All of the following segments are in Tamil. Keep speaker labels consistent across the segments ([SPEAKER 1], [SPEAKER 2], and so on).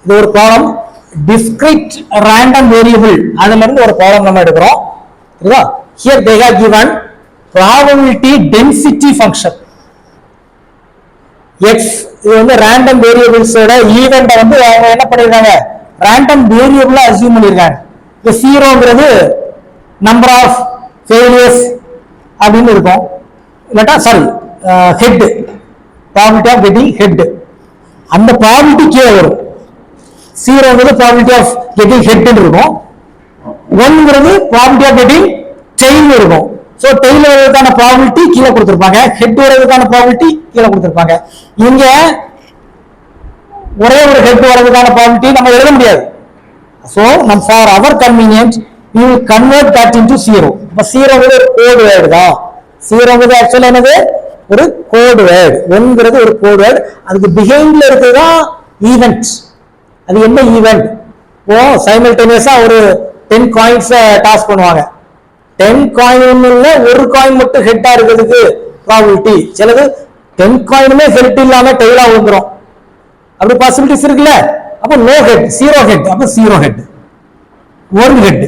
[SPEAKER 1] இது ஒரு ப்ராப்ளம். டிஸ்கிரீட் ரேண்டம் வேரியபிள் அதுல இருந்து ஒரு ப்ராப்ளம் நம்ம எடுக்கிறோம். சரிங்களா? Here they have given probability density function x. இது வந்து ரேண்டம் வேரியபிள்ஸோட ஈவென்ட் வந்து அவங்க என்ன பண்ணிருக்காங்க, ரேண்டம் வேரியபிளா அஸ்யூம் பண்ணிருக்காங்க. இந்த ஜீரோங்கிறது நம்பர் ஆஃப் ஃபெயிலியர்ஸ் அப்படின்னு இருக்கும். இல்லாட்டா sorry head, probability of getting head, அந்த ப்ராபபிலிட்டி கீழே வரும். ஜீரோங்கிறது ப்ராபபிலிட்டி ஆஃப் கெட்டிங் ஹெட் இருக்கும். ஒன்ங்கிறது ப்ராபபிலிட்டி ஆஃப் கெட்டிங் டெய்ல் இருக்கும். சோ டெய்ல் வரதுக்கான ப்ராபபிலிட்டி கீழே கொடுத்திருப்பாங்க, ஹெட் வரதுக்கான ப்ராபபிலிட்டி கீழே கொடுத்திருப்பாங்க. இங்க ஒரே ஒரு ஹெட் வரதுக்கான ப்ராபபிலிட்டி நம்ம எழுத முடியாது. சோ நம்ம for our convenient we will convert that into zero. அப்ப ஜீரோங்கிறது ஒரு கோட் வேர்டு தான். ஜீரோங்கிறது ஆக்சுவலா என்னது, ஒரு கோட் வேர்டு. ஒன்ங்கிறது ஒரு கோட் வேர்டு. அதுக்கு பிஹைண்ட்ல இருக்கிறதுதான் ஈவென்ட். அது என்ன ஈவென்ட்? ஓ சைமல்டேனியஸா ஒரு 10 காயின்ஸ் டாஸ் பண்ணுவாங்க. 10 காயின்ல ஒரு காயின் மட்டும் ஹெட்டா இருக்கிறதுக்கு ப்ராபபிலிட்டி. சிலது 10 காயினுமே ஹெட் இல்லாம டெய்லா வந்துரும். அப்படி பாசிபிலிட்டிஸ் இருக்குல்ல. அப்ப நோ ஹெட், ஜீரோ ஹெட். அப்ப zero head, 1 head,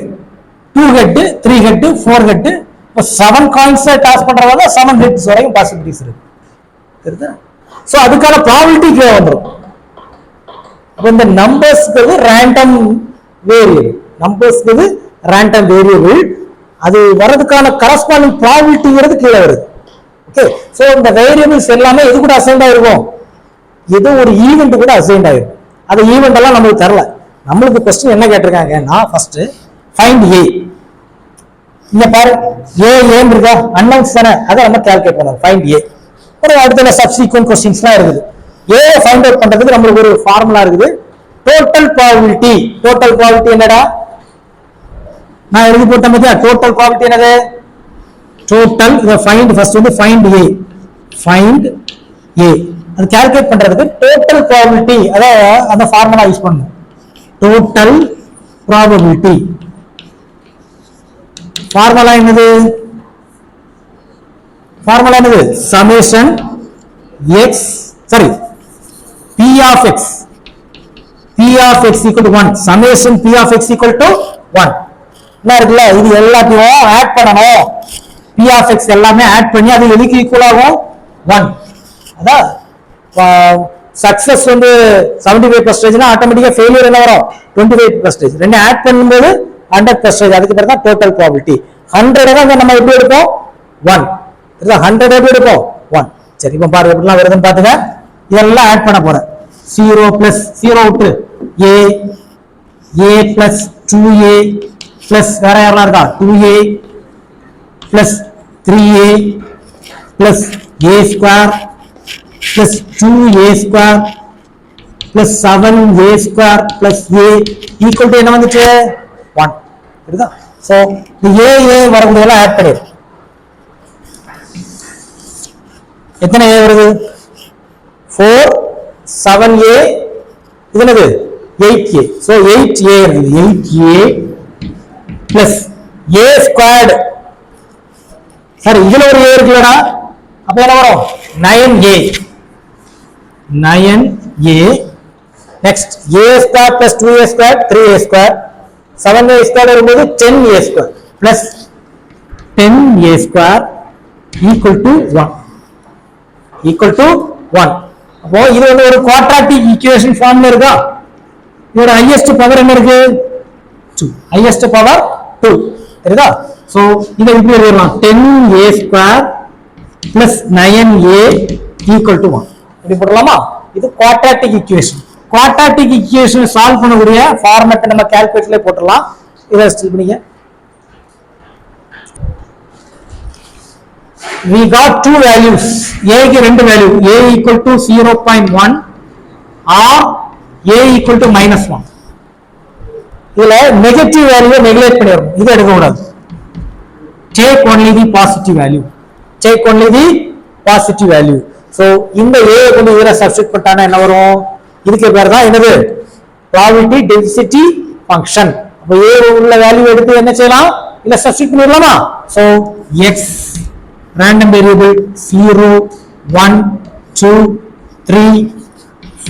[SPEAKER 1] 2 head, 3 head, 4 head. இப்ப 7 காயின்ஸ் டாஸ் பண்றவங்க 7 ஹெட்ஸ் வரைக்கும் பாசிபிலிட்டிஸ் இருக்கு. தெரியுதா? சோ அதுக்கான ப்ராபபிலிட்டி கீழே வந்துரும். அப்ப இந்த நம்பர்ஸ்க்கு ரேண்டம் வேரியபிள், நம்பர்ஸ்க்கு ரேண்டம் வேரியபிள், அது வரதுக்கான கரஸ்பாண்டிங் ப்ராபபிலிட்டிங்கிறது கீழே வருது. ஓகே, சோ இந்த வேரியபிள்ஸ் எல்லாமே எது கூட அசைன்ட் ஆயிருக்கும், ஏதோ ஒரு ஈவென்ட் கூட அசைன்ட் ஆயிருக்கும். அந்த ஈவென்ட் எல்லாம் நமக்கு தரல. நம்மளுக்கு क्वेश्चन என்ன கேட்டிருக்காங்க, நான் ஃபர்ஸ்ட் ஃபைண்ட் a. இங்க பாரு a ஏன் இருக்கா, அன்னவுன்ஸ் தானே, அதை நம்ம கால்குலேட் பண்ணலாம். Find a. ஒரு அடுத்த சப்சிக்வென்ட் क्वेश्चंसலாம் இருக்குது. a ஃபைண்ட் அவுட் பண்றதுக்கு நமக்கு ஒரு ஃபார்முலா இருக்குது, டோட்டல் ப்ராபபிலிட்டி. டோட்டல் ப்ராபபிலிட்டி என்னடா, நான் எழுதி போட்டேன் பாத்தியா. டோட்டல் ப்ராபபிலிட்டி என்னது, டோட்டல். இத ஃபைண்ட் ஃபர்ஸ்ட் வந்து ஃபைண்ட் a. ஃபைண்ட் a அது கால்குலேட் பண்றதுக்கு டோட்டல் ப்ராபபிலிட்டி, அத அந்த ஃபார்முலா யூஸ் பண்ணனும். டோட்டல் ப்ராபபிலிட்டி ஃபார்முலா என்னது, ஃபார்முலா என்னது, summation x sorry p of x, p of x equal to 1, summation p of x equal to 1. என்ன இருக்குல்ல, இது எல்லாத்தையும் ஆட் பண்ணணும். p of x எல்லாமே ஆட் பண்ணி அது எதுக்கு ஈக்குவல் ஆகும், 1. அதான் சக்சஸ் வந்து 75% ஆட்டோமேட்டிக்கா ஃபெயிலியர் என்ன வரும், 25%. ரெண்டு ஆட் பண்ணும்போது 100%. அதுக்கு பிறகு தான் டோட்டல் ப்ராபபிலிட்டி. 100 தான் நம்ம எப்படி எடுப்போம், 1. 100 எப்படி எடுப்போம், 1. சரி, இப்போ பாருங்க எப்படிலாம் வருதுன்னு பாத்துங்க. இதெல்லாம் ஆட் பண்ண போறேன். 0 பிளஸ் 0 விட்டு a, a plus 2a plus வேற யாரெல்லாம் இருக்கா, 2a plus 3a plus a square plus 2a square plus 7a square plus a equal to என்ன வந்துச்சு, 1. புரியுதா? சோ இந்த a வரக்கூடியதெல்லாம் ஆட் பண்ணிடு. எத்தனை a வருது, 4 7a, இது என்னது 8a. சோ 8a இருக்குது. 8a பிளஸ் a ஸ்கொயர்டு, சரி இதுல ஒரு a இருக்குல்லடா, அப்ப என்ன வரும், 9a. 9a next a square plus 2a square 3a square 7a square வரும்போது 10a square plus 10a square equal to 1, equal to 1. அப்போ இது வந்து ஒரு குவாட்ராட்டிக் ஈக்குவேஷன் ஃபார்ம்ல இருக்கா. இதோட ஹையஸ்ட் பவர் என்ன இருக்கு, 2. Highest power 2. சரிதா? சோ இத இப்படி எழுதலாம், 10a square plus 9a equal to 1. இப்படி போடலாமா. இது quadratic equation. Quadratic equation solve பண்ணக்கூடிய ஃபார்மட் நம்ம கால்குலேட்டர்ல போட்டுடலாம். இத ஸ்டில் பண்ணீங்க. we got two values. a க்கு ரெண்டு value, a equal to 0.1 or a equal to -1. இதுல நெகட்டிவ் வேல்யூவை நெக்லெக்ட் பண்ணிரணும். இது எடுக்க கூடாது. take only the positive value. take only the positive value. so இந்த a கொண்டு இதுல சப்ஸ்டிட்யூட் பண்ணா என்ன வரும், இதுக்கு பேர் தான் என்னது, probability density function. அப்ப a உள்ள வேல்யூ எடுத்து என்ன செய்யலாம், இல்ல substitute பண்ணிரலாமா. so x random variable 0 1 2 3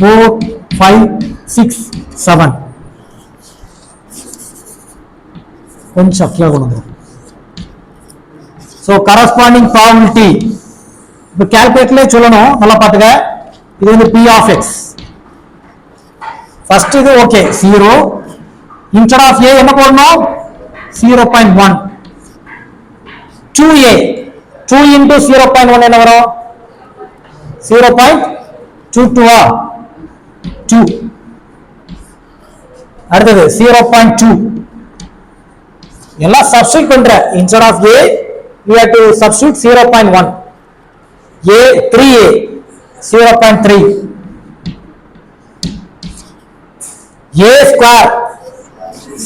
[SPEAKER 1] 4 5 6 7 கொஞ்சம் அப்ளை பண்ணுங்க. ஸோ கரஸ்பாண்டிங் ப்ராபபிலிட்டி இப்போ கால்குலேட்டர்லேயே சொல்லணும், நல்லா பார்த்துக்க. இது வந்து P of X. ஃபர்ஸ்ட் இது ஓகே 0 இன்ஸ்டெட் ஆஃப் A என்ன போடணும் 0.1. 2A 2 into 0.1 என்ன வரும் 0.22 2. அடுத்தது 0.2 எல்லாம் சப்ஸ்டிட்யூட் பண்ற. Instead of A we have to substitute 0.1. A 3A 0.3. A square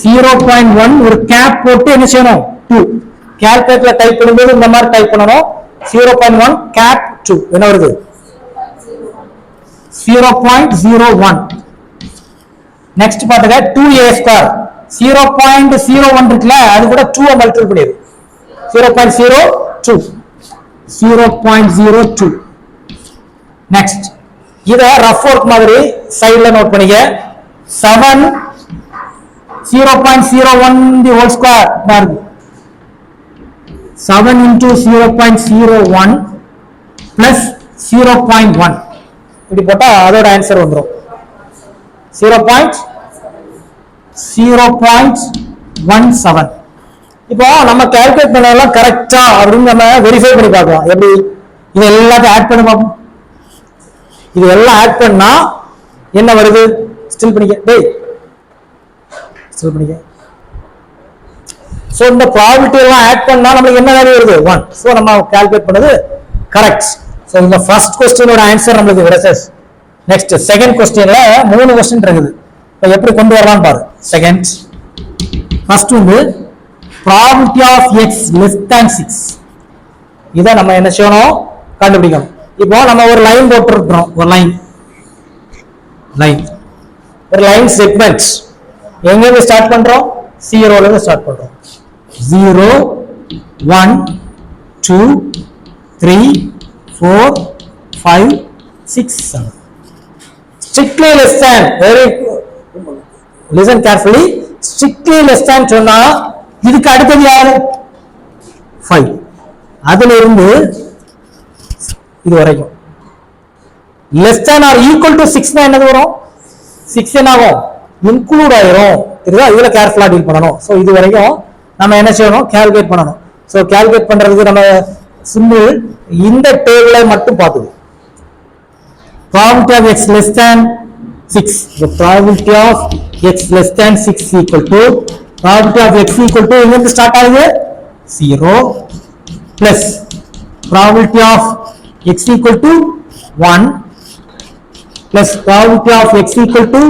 [SPEAKER 1] 0.1 ஒரு கேப் போட்டு என்ன செய்யணும் 2. கால்குலேட்டர்ல டைப் பண்ணும்போது இந்த மாதிரி டைப் பண்ணணும் 0.1 கேப் 2 என்ன வருது 0.01. நெக்ஸ்ட் பாத்துங்க 2A ஸ்கொயர் 0.01 இருக்குல்ல அது கூட 2 மல்டிபிள் பண்ணிடு 0.02 0.02. நெக்ஸ்ட் இத ரஃப் ஒர்க் மாதிரி சைடுல நோட் பண்ணிக்க 7 0.01 the whole square மாறுது 7 into 0.01 plus 0.1 இப்படி போட்டா அதோட ஆன்சர் வந்துரும் 0.17. இப்போ நம்ம கால்குலேட் பண்ணதெல்லாம் கரெக்டா அப்படின்னு நம்ம வெரிஃபை பண்ணி பார்க்கலாம். எப்படி இது எல்லாத்தையும் ஆட் பண்ணி பார்ப்போம். இது எல்லாம் ஆட் பண்ணா என்ன வருது ஸ்டில் பண்ணிக்க டேய் ஸ்டில் பண்ணிக்க. சோ இந்த ப்ராபபிலிட்டி எல்லாம் ஆட் பண்ணா நமக்கு என்ன வேல்யூ வருது 1. சோ நம்ம கால்குலேட் பண்ணது கரெக்ட். சோ இந்த ஃபர்ஸ்ட் क्वेश्चनோட ஆன்சர் நமக்கு கிடைச்சது. நெக்ஸ்ட் செகண்ட் क्वेश्चनல மூணு क्वेश्चन இருக்குது. இப்போ எப்படி கொண்டு வரலாம் பாரு. செகண்ட் ஃபர்ஸ்ட் வந்து probability of x less than 6 இத நம்ம என்ன செய்யணும் கண்டுபிடிக்கணும். இப்போ நம்ம ஒரு லைன் போட்டுறோம். ஒரு லைன் செக்மெண்ட் எங்க இருந்து ஸ்டார்ட் பண்றோம் 0 ல இருந்து ஸ்டார்ட் பண்றோம் 0 1 2 3 4 5 6 7 strictly less than very listen carefully strictly less than சொன்னா இதுக்கு அடுத்தது யாரு 5 அதுல இருந்து இது வரைக்கும் less than or equal to 6 னா என்னது வரும் 6 என்ன ஆகும் இன்க்ளூட் ஆயிரும். தெரியுதா இதுல கேர்ஃபுல்லா டீல் பண்ணணும். சோ இது வரைக்கும் நம்ம என்ன செய்யணும் கால்குலேட் பண்ணணும். சோ கால்குலேட் பண்றதுக்கு நம்ம சிம்பிள் இந்த டேபிளை மட்டும் பார்த்துக்கோ. probability of x less than 6 the probability of x less than 6 equal to probability of x equal to எங்க இருந்து ஸ்டார்ட் ஆகுது 0 plus probability of x equal to 1 plus probability of x equal to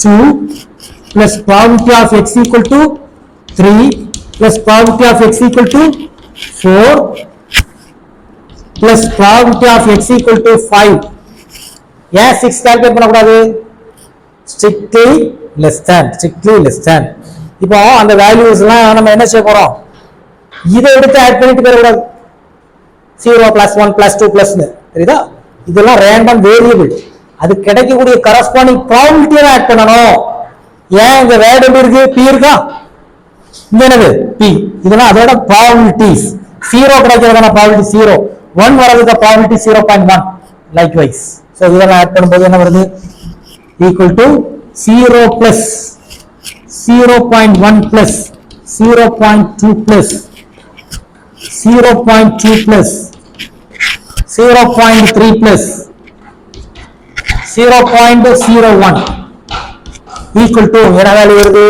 [SPEAKER 1] 2 plus probability of x equal to 3 plus probability of x equal to 4 plus probability of x equal to 5. ஏன் 6 கால்குலேட் பண்ணக்கூடாது strictly less than. இப்போ அந்த வேல்யூஸ் எல்லாம் நம்ம என்ன செய்ய போறோம் இதை எடுத்து ஆட் பண்ணிட்டு போயிடக்கூடாது 0 plus 1 plus 2 plus தெரியுதா இதெல்லாம் ரேண்டம் வேரியபிள். அது கிடைக்கக்கூடிய கரஸ்பாண்டிங் ப்ராபபிலிட்டியை ஆட் பண்ணணும். ஏன் இந்த வேர்ட் எப்படி இருக்கு p இருக்கா இந்த என்னது p இதெல்லாம் அதோட ப்ராபபிலிட்டிஸ் 0 கிடைக்கிறதான ப்ராபபிலிட்டி 0 1 வரதுக்கு ப்ராபபிலிட்டி 0.1 லைக்வைஸ். சோ இதெல்லாம் ஆட் பண்ணும்போது என்ன வருது equal to 0 plus 0.1 plus 0.2 plus 0.2 plus 0.3 plus 0.01 equal to என்ன வேல்யூ வருது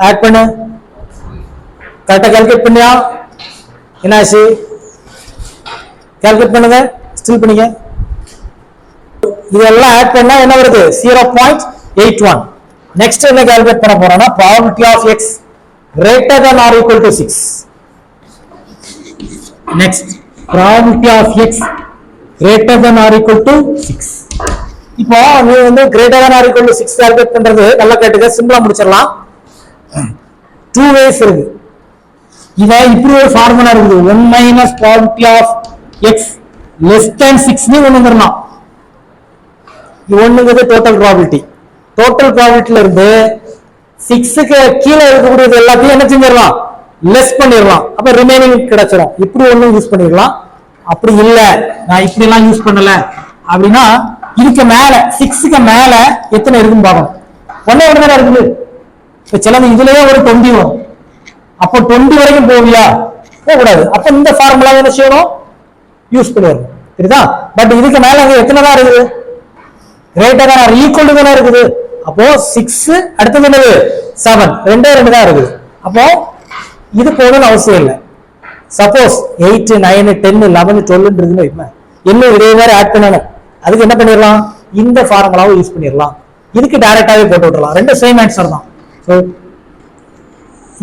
[SPEAKER 1] ஆட் பண்ணு கரெக்டா கால்குலேட் பண்ணியா என்னாச்சு கால்குலேட் பண்ணுங்க ஸ்டில் பண்ணுங்க. இதெல்லாம் ஆட் பண்ணா என்ன வருது 0.81. நெக்ஸ்ட் என்ன கால்குலேட் பண்ண போறோம்னா probability of x greater than or equal to 6. next probability of x greater than or equal to 6. இப்போ நீ வந்து greater than or equal to 6 calculate பண்றது நல்லா கேட்டுக்க சிம்பிளா முடிச்சிடலாம். 2 ways இருக்கு. இத இப்படி ஒரு ஃபார்முலா இருக்குது 1 minus probability of x less than 6 நீ கொண்டு வரலாம். ஒண்ணுங்கிறது டோட்டல் ப்ராபிலிட்டி. டோட்டல் ப்ராபிலிட்டில இருந்து 6க்கு கீழே இருக்கக்கூடியது எல்லாத்தையும் என்ன செஞ்சிடலாம், லெஸ் பண்ணிடலாம். அப்ப ரிமைனிங் கிடைச்சிடும். இப்படி ஒண்ணு யூஸ் பண்ணிடலாம். அப்படி இல்ல நான் இப்படி எல்லாம் யூஸ் பண்ணல அப்படின்னா இதுக்கு மேல 6க்கு மேல எத்தனை இருக்குன்னு பார்க்கணும். ஒன்னே ஒண்ணு தானே இருக்குது. இப்ப சிலது இதுலயே ஒரு 20 வரும். அப்போ 20 வரைக்கும் போவியா, போகக்கூடாது. அப்ப இந்த ஃபார்முலா என்ன செய்யணும், யூஸ் பண்ணிடணும். சரிதா? பட் இதுக்கு மேல எத்தனை தான் இருக்குது, கிரேட்டர் ஆர் ஈக்குவல் டு தானே இருக்குது. அப்போ 6 அடுத்தது என்னது 7, ரெண்டே ரெண்டு தான் இருக்குது. அப்போ இது போகணும்னு அவசியம் இல்லை. சப்போஸ் 8 9 10 11 12 இருக்குன்னு இன்னும் இதே மாதிரி ஆட் பண்ணணும். அதுக்கு என்ன பண்ணிடலாம், இந்த ஃபார்முலாவை யூஸ் பண்ணிடலாம். இதுக்கு டைரக்டாவே போட்டு விட்டுறலாம். ரெண்டு சேம் ஆன்சர் தான். ஸோ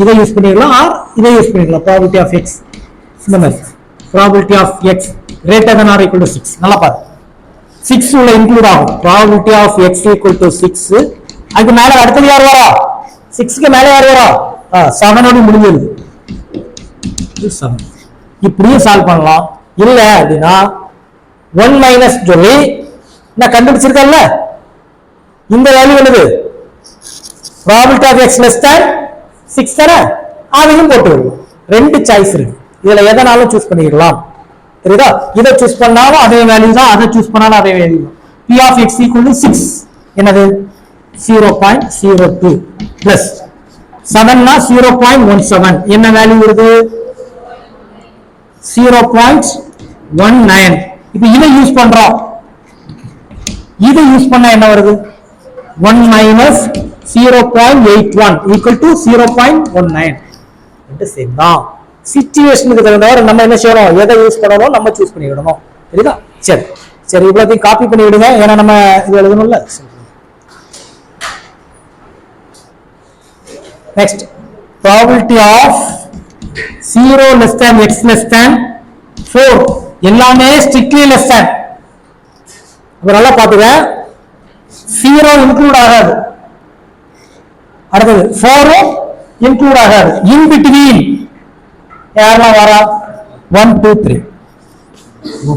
[SPEAKER 1] இதை யூஸ் பண்ணிடலாம் ஆர் இதை யூஸ் பண்ணிடலாம். ப்ராபபிலிட்டி ஆஃப் எக்ஸ் இந்த மாதிரி probability of x greater than or equal to 6. நல்லா பாரு, 6 உள்ள இன்க்ளூட் ஆகும். Probability of x equal to 6. அதுக்கு மேல அடுத்தது யார் வரா, 6க்கு மேல யார் வரா, 7 முடிஞ்சிருது. 7 இப்படியும் சால்வ் பண்ணலாம். இல்ல அப்படின்னா 1 மைனஸ் சொல்லி நான் கண்டுபிடிச்சிருக்கேன்ல இந்த வேல்யூ என்னது, probability of x less than 6 தானே, அதையும் போட்டு விடலாம். ரெண்டு சாய்ஸ் இருக்கு, இதுல எதனாலும் சூஸ் பண்ணிடலாம். தெரியுதா? இதை சூஸ் பண்ணாலும் அதே வேல்யூ தான், அதை சூஸ் பண்ணாலும் அதே வேல்யூ தான். p of x equal to 6 என்னது 0.02 பிளஸ் 7னா 0.17 என்ன வேல்யூ வருது 0.19. இப்போ இதை யூஸ் பண்றோம். இதை யூஸ் பண்ணா என்ன வருது 1 minus 0.81 equal to 0.19. இது சேம் தான். சிச்சுவேஷனுக்கு தகுந்தவரை நம்ம என்ன செய்யணும், எதை யூஸ் பண்ணணும் நம்ம சூஸ் பண்ணி விடணும். சரிதா? சரி சரி, இவ்வளோத்தையும் காப்பி பண்ணி விடுங்க, ஏன்னா நம்ம இது எழுதணும்ல. Next probability of 0 less than x less than 4 எல்லாமே ஸ்ட்ரிக்ட்லி லெஸ் தேன். அப்ப நல்லா பாத்துக்க, 0 இன்க்ளூட் ஆகாது, அடுத்தது 4 இன்க்ளூட் ஆகாது. இன் பிட்வீன் யாரெல்லாம் வரா 1 2 3.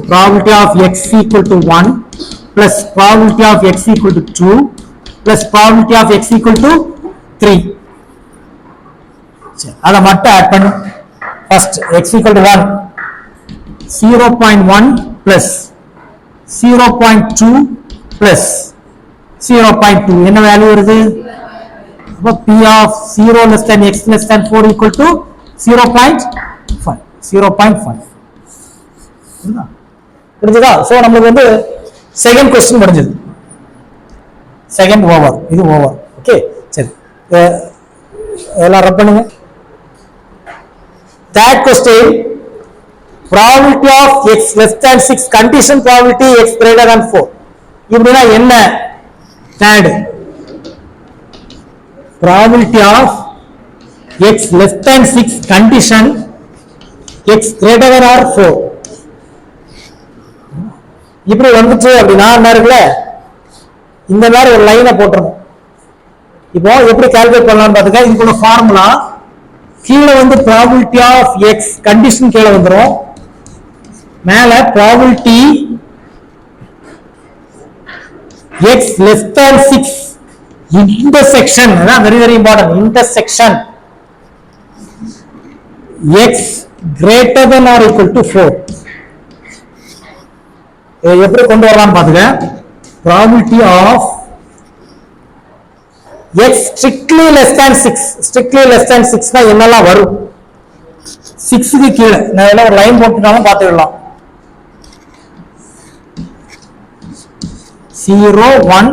[SPEAKER 1] Probability of x equal to 1 plus probability of x equal to 2 plus probability of x equal to 3. அதை மட்டும் ஆட் பண்ணு. First x equal to 1 0.1 plus 0.2 plus 0.2 என்ன வேல்யூ வருது, அப்ப p of 0 less than x less than 4 equal to 0.5. 0.5 புரிஞ்சுதா? சோ நமக்கு வந்து செகண்ட் क्वेश्चन முடிஞ்சது. செகண்ட் ஓவர், இது ஓவர். ஓகே சரி, எல்லாம் ரப் பண்ணுங்க. Third question, probability of x less than 6 condition probability x greater than 4. இப்படினா என்ன? Third, probability of x less than 6 condition x greater than or 4. இப்படி வந்துச்சு அப்படின்னா என்ன இருக்குல்ல, இந்த மாதிரி ஒரு லைனை போட்டுறணும். இப்போ எப்படி கால்குலேட் பண்ணலாம்னு பாத்துக்க, இதுக்குள்ள ஃபார்முலா கீழே வந்து ப்ராபபிலிட்டி ஆஃப் எக்ஸ் கண்டிஷன் கீழே வந்துடும், மேல probability X less than 6 intersection, அதான் very very important, intersection X greater than or equal to 4. எப்படி கொண்டு வரலாம் பாத்துக்க, probability of x strictly less than 6. strictly less than 6 னா என்னெல்லாம் வரும், 6க்கு கீழே நான் எல்லாம் ஒரு லைன் போட்டுட்டாலும் பார்த்துக்கலாம். 0 1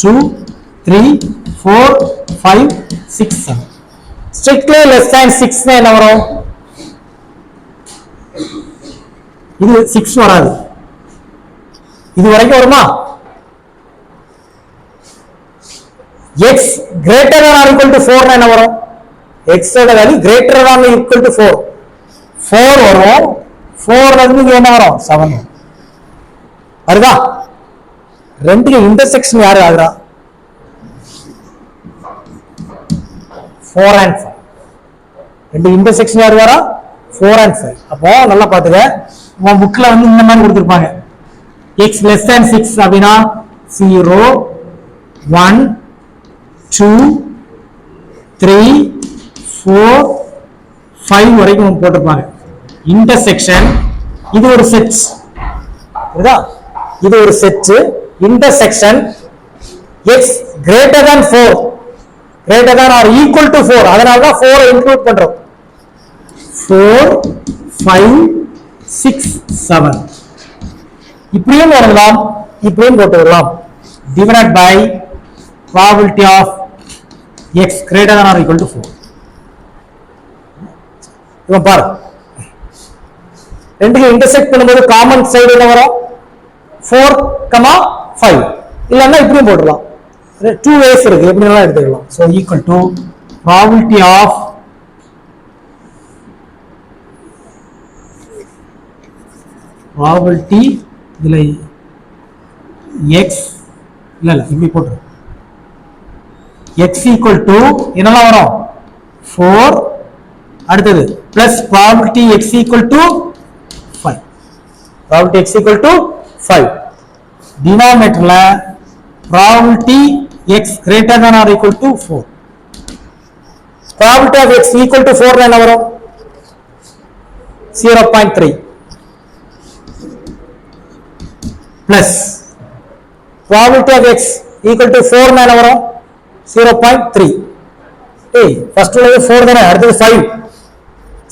[SPEAKER 1] 2 3 4 5 6 7. strictly less than 6 னா என்ன வரும், இது 6 வராது, இது வரைக்கும் வருமா. x greater than or equal to 4 னா என்ன வரும், x ஓட value greater than or equal to 4 வரும். 4 ல இருந்து என்ன வரும் 7 வருதா. ரெண்டுக்கு இன்டர்செக்ஷன் யாரு ஆகுறா, 4 and 5. ரெண்டு இன்டர்செக்ஷன் யாரு வரா 4 and 5. அப்போ நல்லா பாத்துக்க, உங்க புக்ல வந்து இந்த மாதிரி கொடுத்திருப்பாங்க, x less than 6 அப்படின்னா 0 1 2 3 4 5 வரைக்கும் போட்டிருப்பாங்க. இன்டர்செக்ஷன் இது ஒரு செட், இது ஒரு set. Intersection x greater than 4 greater than or equal to 4, அதனால தான் 4 இன்க்ளூட் பண்றோம். 4 5 6 7 இப்படியும் வரலாம், இப்படியும் போட்டு வரலாம். Divided by probability of x greater than or equal to 4. இப்போ பாரு, ரெண்டுக்கு இன்டர்செக்ட் பண்ணும்போது காமன் சைடு என்ன வரும்? 4, 5 இல்லன்னா இப்படியும் போட்டுடலாம். 2 ways இருக்கு, எப்படி வேணாலும் எடுத்துக்கலாம். so equal to probability of இதுல x இல்ல இப்படி போட்டு x equal to என்னலாம் வரும்? 4 அடுத்தது plus probability x equal to 5. probability x equal to 5. denominatorல probability x greater than or equal to 4. probability of x equal to 4 என்ன வரும்? 0.3 plus probability of x equal to 4 என்ன வரும்? 0.3. ஏய் ஃபர்ஸ்ட் உள்ளது 4 தானே, அடுத்தது 5.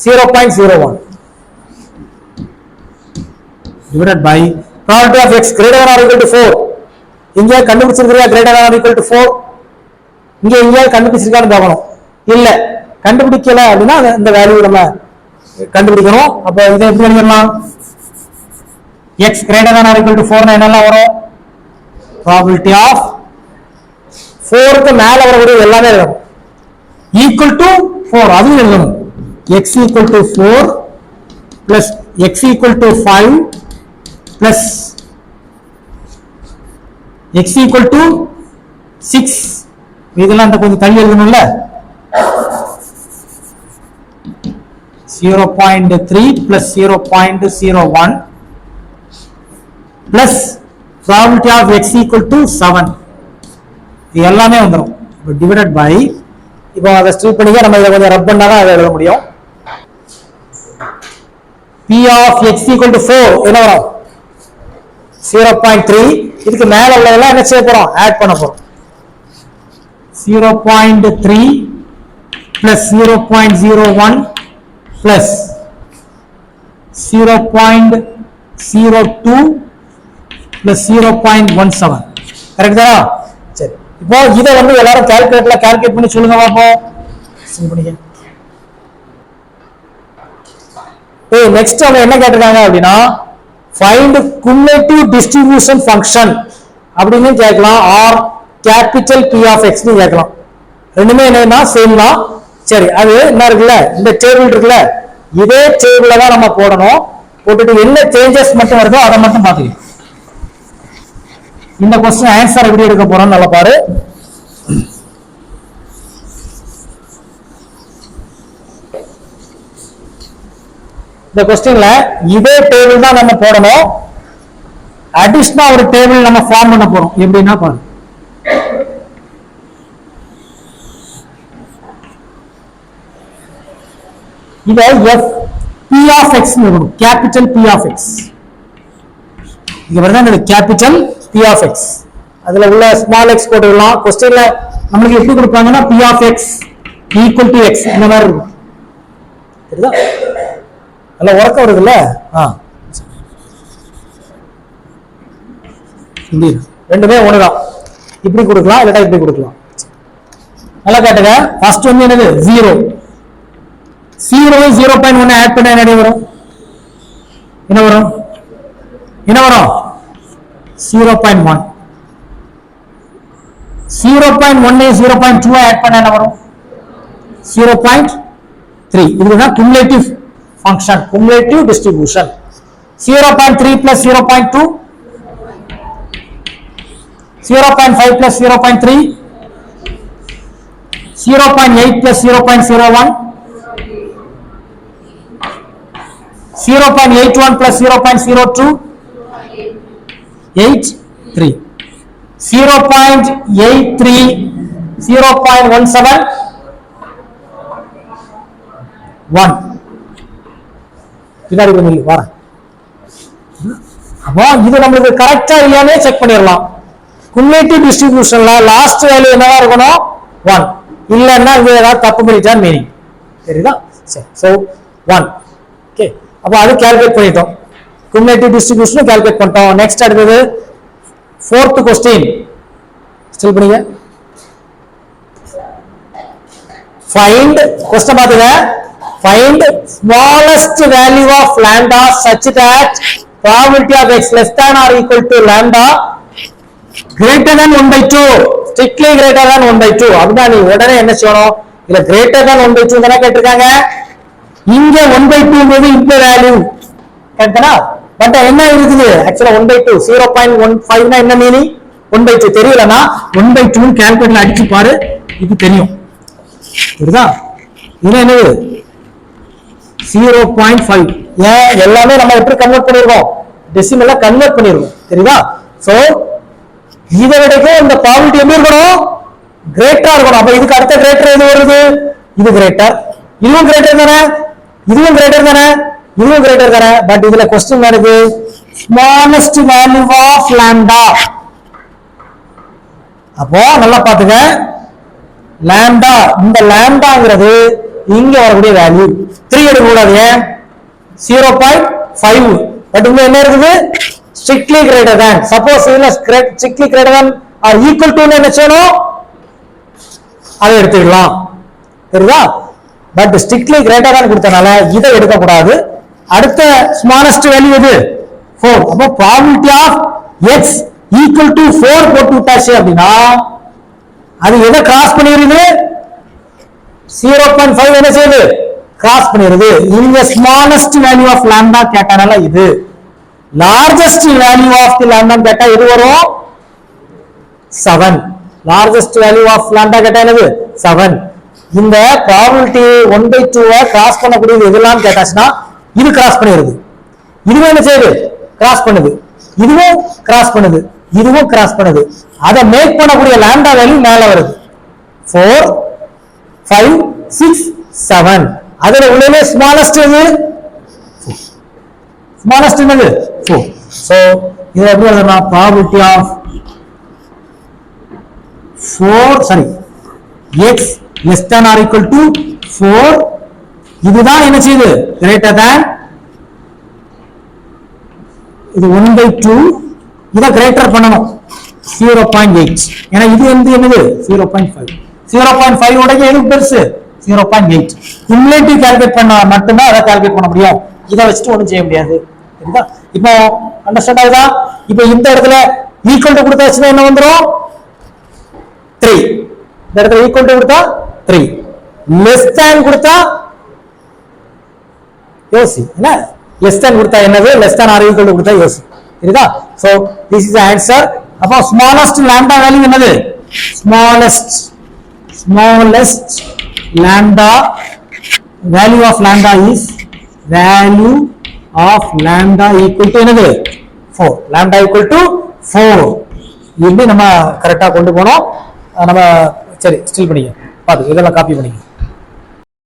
[SPEAKER 1] 0.01 divided by probability of x greater than or equal to 4. இங்க கண்டுபிடிச்சிருக்கியா greater than or equal to 4? இங்க எங்க கண்டுபிடிச்சிருக்கான்னு பார்க்கணும். இல்ல கண்டுபிடிக்கல அப்படின்னா இந்த வேல்யூ நம்ம கண்டுபிடிக்கணும். அப்ப இதை எப்படி எழுதலாம்? x greater than or equal to 4 என்னெல்லாம் வரும்? probability of 4 க்கு மேல வரக்கூடிய எல்லாமே எழுதணும். equal to 4 அதுவும் எழுதணும். x equal to 4 plus x equal to 5 plus x equal to 6. இதெல்லாம் கொஞ்சம் தள்ளி எழுதணும்ல. 0.3 plus 0.01 plus probability of x equal to 7. இது எல்லாமே வந்துரும். divided by இப்போ அதை ஸ்ட்ரீட் பண்ணிக்க நம்ம இதை கொஞ்சம் ரப் பண்ணாதான் அதை எழுத முடியும். p of x equal to 4 என்ன வரும்? 0.3. இதுக்கு மேல உள்ளதெல்லாம் என்ன செய்ய போறோம்? ஆட் பண்ண போறோம். 0.3 plus 0.01 plus 0.02 plus 0.17. கரெக்ட் தானா? சரி, இப்போ இதை வந்து எல்லாரும் கால்குலேட்டர்ல கால்குலேட் பண்ணி சொல்லுங்க பாப்போம். நெக்ஸ்ட் அவங்க என்ன கேட்டிருக்காங்க அப்படின்னா find cumulative distribution function அப்படின்னு கேட்கலாம், or capital P of x னு கேட்கலாம். ரெண்டுமே என்னன்னா சேம் தான். சரி, அது என்ன இருக்குல்ல, இந்த டேபிள் இருக்குல்ல, இதே டேபிள்ல தான் நம்ம போடணும். போட்டுட்டு என்ன சேஞ்சஸ் மட்டும் வருதோ அதை மட்டும் பார்த்துக்கலாம். இந்த क्वेश्चन ஆன்சர் எப்படி எடுக்க போறோம் நல்லா பாரு. இந்த क्वेश्चनல இதே டேபிள் தான் நம்ம போடணும். அடிஷனலா ஒரு டேபிள் நம்ம ஃபார்ம் பண்ண போறோம். எப்படின்னா பாரு, இத f p of x னு வரும். Capital P of x. இங்க வருது கேபிட்டல் P of x. அதுல உள்ள ஸ்மால் x போட்டுடலாம். क्वेश्चनல நமக்கு எப்படி கொடுப்பாங்கன்னா P of x equal to x இந்த மாதிரி இருக்கும். சரிதா? நல்ல உறக்கம் வருதுல்ல. ரெண்டுமே ஒண்ணுதான். இப்படி கொடுக்கலாம், இல்லட்டா இப்படி கொடுக்கலாம். நல்லா கேட்டுங்க. ஃபர்ஸ்ட் வந்து என்னது? 0. 0.1 ஆட் பண்ண என்ன வரும்? என்ன வரும்? 0.1. 0.1 0.2 ஆட் பண்ண என்ன வரும்? 0.3. இதுதான் cumulative function, cumulative distribution. 0.3 plus 0.2, 0.5 plus 0.3, 0.8 plus 0.01, 0.81 plus 0.02, 8, 3. 0.83, 0.17, 1. பின்னாடி கொஞ்சம் வரேன். அப்போ இது நம்மளுக்கு கரெக்டா இல்லையானே செக் பண்ணிடலாம். குமுலேட்டிவ் டிஸ்ட்ரிபியூஷன்ல லாஸ்ட் வேல்யூ என்னவா இருக்கணும்? 1. இல்லைன்னா இது ஏதாவது தப்பு பண்ணிட்டான் மீனிங். சரிதா? சரி. ஸோ 1. ஓகே. அப்போ அது கால்குலேட் பண்ணிட்டோம். குமுலேட்டிவ் டிஸ்ட்ரிபியூஷன் கால்குலேட் பண்ணிட்டோம். நெக்ஸ்ட் அடுத்தது 4th கொஸ்டின். ஸ்டில் பண்ணுங்க. ஃபைண்ட் கொஸ்டின் பாத்துங்க. Find smallest value of lambda such that probability of x less than or equal to lambda greater than 1/2, strictly greater than 1/2. அப்படினா நீ உடனே என்ன செய்யணும்? இல்ல greater than 1/2 தான கேட்டிருக்காங்க. இங்க 1/2ங்கிறது இந்த வேல்யூ கரெக்ட்டா? பட் என்ன இருக்குது? एक्चुअली 1/2 0.15 னா என்ன மீனிங்? 1/2 தெரியலனா 1/2 ன்னு கால்குலேட்டர்ல அடிச்சு பாரு, இது தெரியும். புரியுதா? இது என்னது? 0.5. ஏன் எல்லாமே நம்ம எப்படி கன்வெர்ட் பண்ணிருக்கோம்? டெசிமலா கன்வெர்ட் பண்ணிருக்கோம். தெரியுதா? சோ இத விடக்கும் இந்த ப்ராபபிலிட்டி எப்படி இருக்கணும்? கிரேட்டரா இருக்கணும். அப்ப இதுக்கு அடுத்த கிரேட்டர் எது வருது? இது கிரேட்டர். இதுவும் கிரேட்டர் தானே? இதுவும் கிரேட்டர் தானே? இதுவும் கிரேட்டர் தானே? பட் இதுல क्वेश्चन வருது ஸ்மாலஸ்ட் வேல்யூ ஆஃப் லாம்டா. அப்போ நல்லா பாத்துங்க. லாம்டா, இந்த லாம்டாங்கிறது இங்க வரக்கூடிய வேல்யூ 3 எடுக்க கூடாது. 0.5. பட் இங்க என்ன இருக்குது? strictly greater than. suppose இதுல strictly greater than or equal to என்ன செய்யணும்? அதை எடுத்துக்கலாம். தெரியுதா? பட் strictly greater than கொடுத்தனால இதை எடுக்க கூடாது. அடுத்த smallest value எது? 4. அப்போ probability of x equal to 4 போட்டு விட்டாச்சு அப்படின்னா அது எதை கிராஸ் பண்ணிருது? 0.5 என்ன செய்யுது? கிராஸ் பண்ணிருது. இங்க ஸ்மாலஸ்ட் வேல்யூ ஆஃப் லாம்டா கேட்டனால இது. Largest value of the lambda கேட்டா இது வரும் 7. லார்ஜஸ்ட் வேல்யூ ஆஃப் லாம்டா கேட்டா என்னது? 7. இந்த ப்ராபபிலிட்டி 1/2 கிராஸ் பண்ணக்கூடியது எதெல்லாம் கேட்டாச்சுன்னா இது கிராஸ் பண்ணிருது. இதுவும் என்ன செய்யுது? கிராஸ் பண்ணுது. இதுவும் கிராஸ் பண்ணுது. இதுவும் கிராஸ் பண்ணுது. அதை மேக் பண்ணக்கூடிய லாம்டா வேல்யூ மேல வருது. 4, 5, 6, 7. அதுல உள்ளே ஸ்மாலஸ்ட் எது? ஸ்மாலஸ்ட் என்னது? 4. சோ இது எப்படி எழுதலாம்? probability of x less than or equal to 4. இதுதான் என்ன செய்யுது? greater than இது 1/2. இதை கிரேட்டர் பண்ணணும் 0.8. ஏன்னா இது வந்து என்னது? 0.5. 0.5 உடைய எது பெருசு? 0.8. குமுலேட்டிவ் கால்குலேட் பண்ணா மட்டும்தான் அதை கால்குலேட் பண்ண முடியும். இதை வச்சுட்டு ஒண்ணும் செய்ய முடியாது. சரிங்களா? இப்போ அண்டர்ஸ்டாண்ட் ஆகுதா? இப்போ இந்த இடத்துல ஈக்குவல் டு கொடுத்தாச்சுன்னா என்ன வந்துரும்? 3. இந்த இடத்துல ஈக்குவல் டு கொடுத்தா 3. லெஸ் தேன் கொடுத்தா யோசி. என்ன லெஸ் தேன் கொடுத்தா என்னது? Less than or equal to கொடுத்தா யோசி. சரிதா? So this is the answer. அப்போ ஸ்மாலஸ்ட் லாம்டா வேல்யூ என்னது? Smallest lambda value of lambda is value of lambda equal to என்னது? 4. lambda equal to 4. இது நம்ம கரெக்டா கொண்டு போனோம். நம்ம சரி ஸ்டில் பண்ணிக்க பாத்து இதெல்லாம் காப்பி பண்ணிக்க.